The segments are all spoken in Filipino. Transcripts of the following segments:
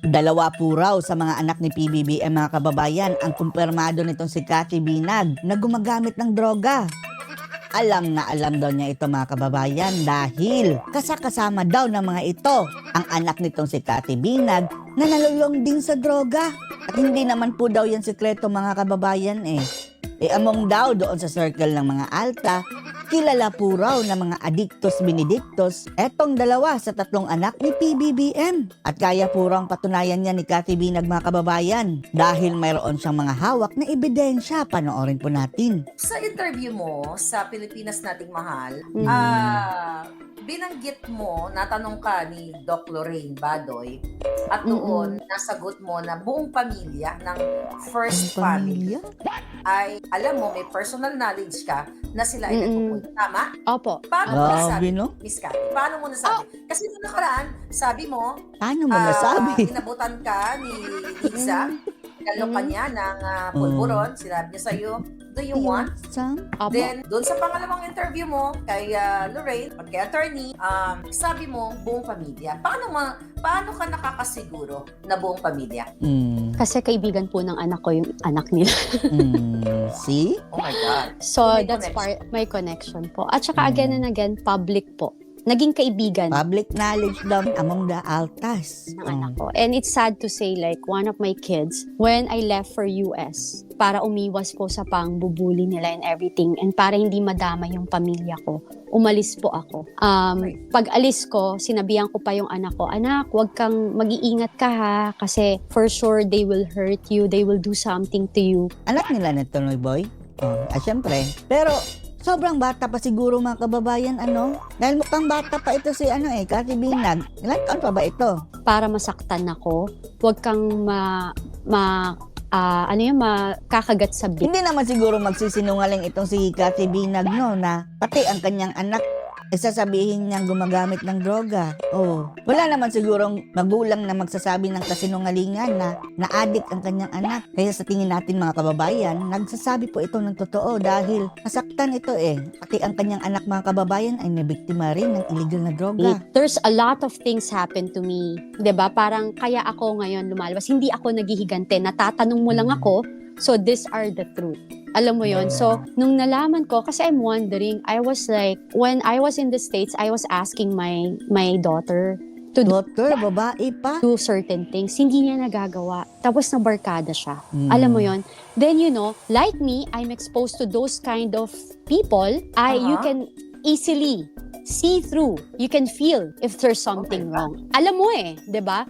Dalawa po raw sa mga anak ni PBBM mga kababayan ang kumpirmado nitong si Cathy Binag na gumagamit ng droga. Alam na alam daw niya ito mga kababayan dahil kasakasama daw ng mga ito ang anak nitong si Cathy Binag na nalulong din sa droga. At hindi naman po daw yan sikreto mga kababayan among daw doon sa circle ng mga alta, kilala po raw ng mga adictos benedictos etong dalawa sa tatlong anak ni PBBM. At kaya po raw patunayan niya ni Cathy Binag mga kababayan dahil mayroon siyang mga hawak na ebidensya. Panoorin po natin. Sa interview mo sa Pilipinas Nating Mahal, binanggit mo, natanong ka ni Doc Lorraine Badoy at doon nasagot mo na buong pamilya ng first family ay, alam mo, may personal knowledge ka na sila ay nagpupunta. Tama? Opo. Paano mo nasabi, no? Miss Cathy? Paano mo nasabi? Kasi noong nakaraan, sabi mo, Paano mo nasabi? inabutan ka ni Liza, galo ka niya ng pulburon, sinabi niya sa'yo, do you want? Opo. Then, doon sa pangalawang interview mo kay Lorraine, kay attorney, sabi mo, buong pamilya. Paano ka nakakasiguro na buong pamilya? Kasi kaibigan po ng anak ko yung anak nila. See? Oh my God. So, May that's connection. my connection po. At saka again and again, public po. Naging kaibigan Public knowledge daw among the altas. ng anak ko. And it's sad to say, like, one of my kids, when I left for US, para umiwas po sa pangbubuli nila and everything, and para hindi madama yung pamilya ko, umalis po ako. Pag alis ko, sinabihan ko pa yung anak ko, anak, huwag kang mag-iingat ka ha, kasi for sure they will hurt you, they will do something to you. Anak nila na Tuloy Boy? Syempre. Pero, sobrang bata pa siguro mga kababayan, Dahil mukhang bata pa ito si, Cathy Binag. Ilan taon pa ba ito? Para masaktan ako, huwag kang makakagat sa bit. Hindi naman siguro magsisinungaling itong si Cathy Binag, no, na pati ang kanyang anak, sasabihin niyang gumagamit ng droga. Wala naman sigurong magulang na magsasabi ng kasinungalingan na na-addict ang kanyang anak. Kaya sa tingin natin mga kababayan, nagsasabi po ito ng totoo dahil nasaktan ito Pati ang kanyang anak mga kababayan ay nabiktima rin ng illegal na droga. There's a lot of things happen to me. 'Di ba? Parang kaya ako ngayon lumalabas. Hindi ako naghihigante. Natatanong mo lang ako. So these are the truth. Alam mo yon. So nung nalaman ko, kasi I'm wondering, I was like, when I was in the States, I was asking my daughter to Doctor, babae pa. do certain things. Hindi niya nagagawa. Tapos nabarkada siya. Alam mo yon. Then like me, I'm exposed to those kind of people. You can easily see through. You can feel if there's something wrong. Alam mo 'di ba?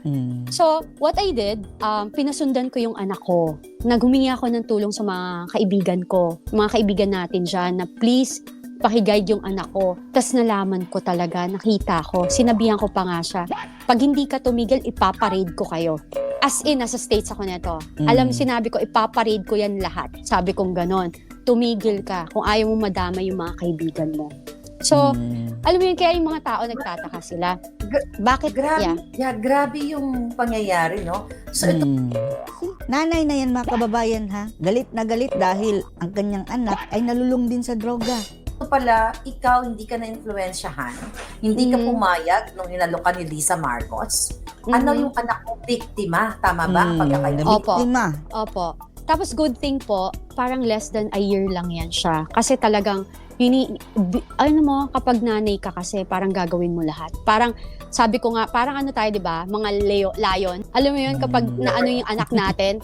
So, what I did, pinasundan ko yung anak ko. Naghumingi ako ng tulong sa mga kaibigan ko, mga kaibigan natin dyan, na please, pakiguide yung anak ko. Tapos nalaman ko talaga, nakita ko, sinabihan ko pa nga siya, pag hindi ka tumigil, ipaparade ko kayo. As in, nasa States ako neto. Sinabi ko, ipaparade ko yan lahat. Sabi kong ganon, tumigil ka kung ayaw mo madama yung mga kaibigan mo. So, alam mo yun, kaya yung mga tao nagtataka sila. Bakit? Grabe yung pangyayari, no? So, ito, Nanay na yan mga kababayan ha. Galit na galit dahil ang kanyang anak ay nalulung din sa droga. pala, ikaw hindi ka na-influensyahan, hindi ka pumayag nung inalokan ni Lisa Marcos. Ano yung anak mo, biktima? Tama ba? Pagkakayo? Opo. Biktima. Opo. Tapos good thing po, parang less than a year lang yan siya. Kasi talagang, kapag nanay ka kasi, parang gagawin mo lahat. Parang, sabi ko nga, parang ano tayo, di ba? Mga lion. Alam mo yun, kapag naano yung anak natin,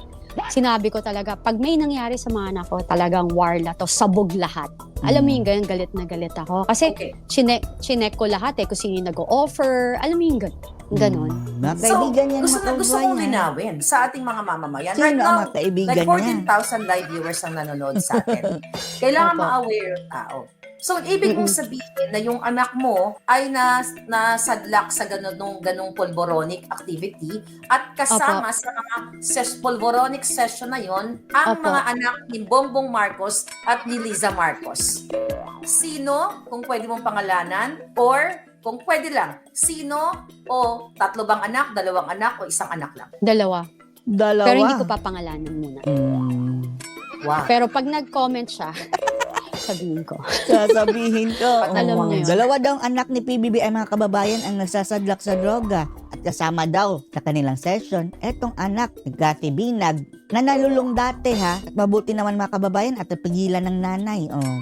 sinabi ko talaga, pag may nangyari sa mga anak ko, talagang warla to, sabog lahat. Alam mo yung ganyan, galit na galit ako. Kasi, chinek ko lahat kung sino yung nag-o-offer. Alam mo yung ganon. Mga kaibigan yan, gusto mga kong kababayan. linawin sa ating mga mamamayan. Sino Right ang now, mga kaibigan like niya? 14,000 live viewers ang nanonood sa atin. Kailangan ma-aware yung tao. So, ibig mong sabihin na yung anak mo ay nasadlak sa ganong pulboronic activity at kasama sa mga pulboronic session na yon ang mga anak ni Bongbong Marcos at ni Liza Marcos. Sino, kung pwede mong pangalanan, or kung pwede lang, sino o tatlo bang anak, dalawang anak o isang anak lang? Dalawa. Dalawa. Pero hindi ko papangalanan muna. Wow. Pero pag nag-comment siya, sabihin ko. Sasabihin ko. Alam mo yun. Dalawa daw ang anak ni PBB ay mga kababayan ang nagsasadlak sa droga. At kasama daw sa kanilang session etong anak ni Cathy Binag na nalulung dati ha. At mabuti naman mga kababayan at napigilan ng nanay. Oh.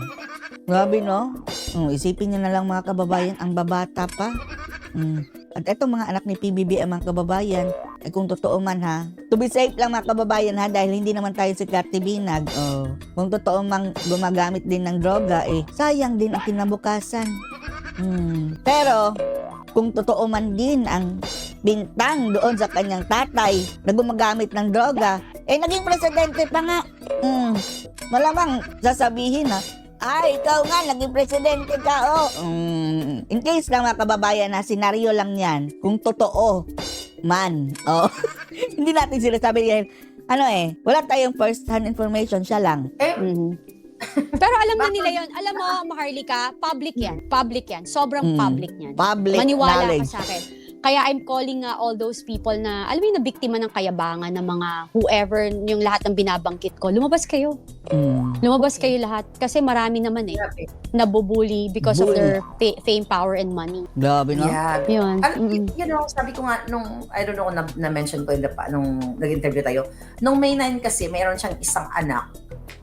Grabe no? Isipin nyo na lang mga kababayan, ang babata pa. At etong mga anak ni PBBM mga kababayan, kung totoo man ha, to be safe lang mga kababayan ha, dahil hindi naman tayo si Cathy Binag. Kung totoo mang gumagamit din ng droga, sayang din ang kinabukasan. Pero, kung totoo man din ang bintang doon sa kanyang tatay na gumagamit ng droga, naging presidente pa nga. Malamang sasabihin ha, ikaw nga, naging presidente ka, In case lang mga kababayan na senaryo lang yan, kung totoo man, hindi natin sinasabi yan. Wala tayong first-hand information, siya lang. Pero alam na nila yon. Alam mo, Maharlika, public yan. Public yan. Sobrang public yan. Public Maniwala knowledge. ka sa akin. Kaya I'm calling all those people na, alam mo yung nabiktima ng kayabangan ng mga whoever, yung lahat ng binabangkit ko, lumabas kayo. Lumabas kayo lahat. Kasi marami naman nabubuli because of their fame, power, and money. Grabe, no? Yeah. Yun. Sabi ko nga, I don't know kung na-mention ko nung nag-interview tayo, nung May 9 kasi, mayroon siyang isang anak,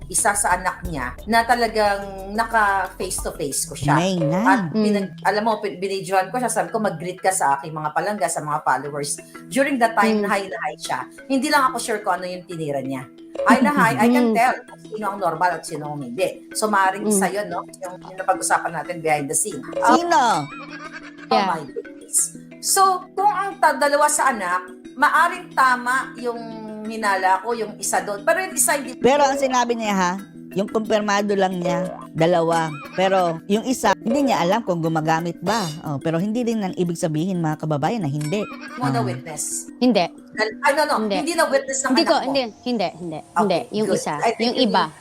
isa sa anak niya, na talagang naka face-to-face ko siya. May At na. alam mo, binidyoan ko siya, sabi ko, mag-greet ka sa aking mga palangga, sa mga followers. During that time, na hi siya. Hindi lang ako sure kung ano yung tinira niya. Hi na hi, I can tell kung sino ang normal at sino ang hindi. So, maaaring isa yun, no? Yung napag-usapan natin behind the scene. Sino? Oh my goodness. So, kung ang dalawa sa anak, maaring tama yung hinala ko, yung isa doon. Pero yung isa hindi. Pero ang sinabi niya ha, yung kumpirmado lang niya, dalawa. Pero yung isa, hindi niya alam kung gumagamit ba. Pero hindi rin nang ibig sabihin mga kababayan na hindi. Mo na witness. Hindi. Hindi na witness ng anak mo. Hindi. Okay, Yung good. isa. I think Yung iba.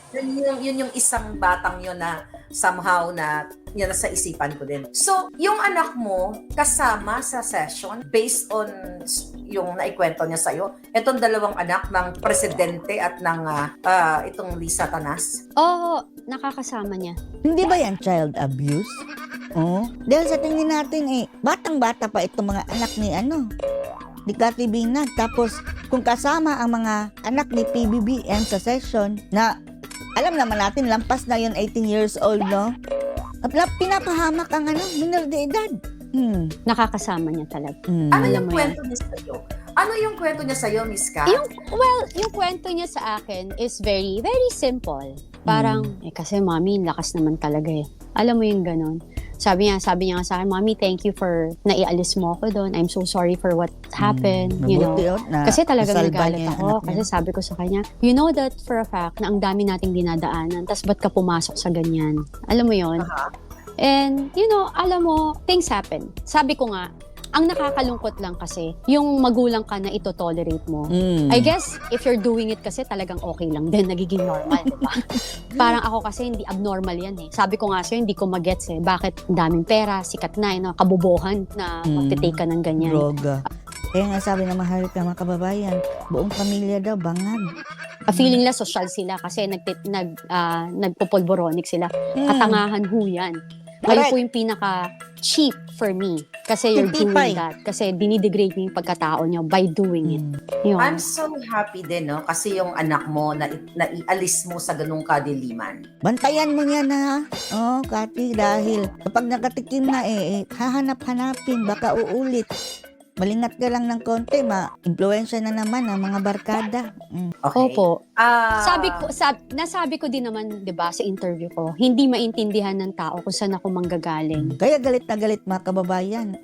Yun yung isang batang yun na somehow na yan sa isipan ko din. So, yung anak mo kasama sa session based on yung naikwento niya sa'yo, itong dalawang anak ng presidente at ng itong Lisa Tanas. Oo, nakakasama niya. Hindi ba yan child abuse? Dahil sa tingin natin batang-bata pa itong mga anak ni Cathy Binag. Tapos, kung kasama ang mga anak ni PBBM sa session, na alam naman natin, lampas na yun 18 years old, no? At pinapahamak ang minor de edad. Nakakasama niya talaga. Ano Alam yung mo kwento niya sa'yo? Ano yung kwento niya sa'yo, Miss Kat? Yung kwento niya sa akin is very, very simple. Parang, kasi mami, lakas naman talaga Alam mo yung ganon. Sabi niya nga sa akin, Mommy, thank you for naialis mo ako doon. I'm so sorry for what happened, you know. Kasi talagang nagalit ako. Kasi sabi ko sa kanya, you know that for a fact na ang dami nating dinadaanan, tas ba't ka pumasok sa ganyan? Alam mo yon. And, alam mo, things happen. Sabi ko nga, ang nakakalungkot lang kasi, yung magulang ka na ito-tolerate mo. I guess, if you're doing it kasi talagang okay lang din, nagiging normal, diba? Parang ako kasi hindi abnormal yan Sabi ko nga sa'yo, hindi ko magets Bakit daming pera, sikat na, kabubuhan na magtitake ka ng ganyan. Droga. Kaya nga sabi na mahal ka mga kababayan, buong pamilya daw, bangag. Feeling la social sila kasi nagpopolboronic sila. Katangahan ho yan. Kayo po yung pinaka-cheap for me. Kasi you're doing that. Kasi dinidegrade niyo yung pagkatao niyo by doing it. Yun. I'm so happy din, no? Kasi yung anak mo, naialis mo sa ganung kadiliman. Bantayan mo yan ha. Cathy, dahil kapag nakatikim na hahanap-hanapin, baka uulit. Malingat ka lang ng konti, ma-influensya na naman ang mga barkada. Okay. Opo. Nasabi ko din naman, 'di ba, sa interview ko, hindi maintindihan ng tao kung saan ako manggagaling. Kaya galit na galit mga kababayan.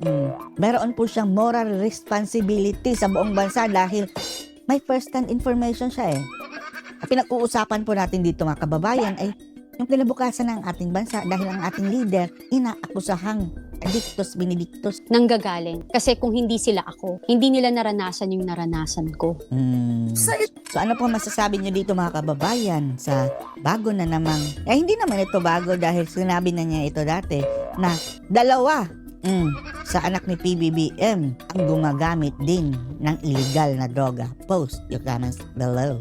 Meron po siyang moral responsibility sa buong bansa dahil may first-hand information siya Pinag-uusapan po natin dito mga kababayan ay yung kinabukasan ng ating bansa dahil ang ating leader inaakusahang adictus benedictus. Nanggagaling. Kasi kung hindi sila ako, hindi nila naranasan yung naranasan ko. So ano po masasabi niyo dito mga kababayan sa bago na namang, hindi naman ito bago dahil sinabi na niya ito dati, na dalawa sa anak ni PBBM ang gumagamit din ng illegal na droga. Post your comments below.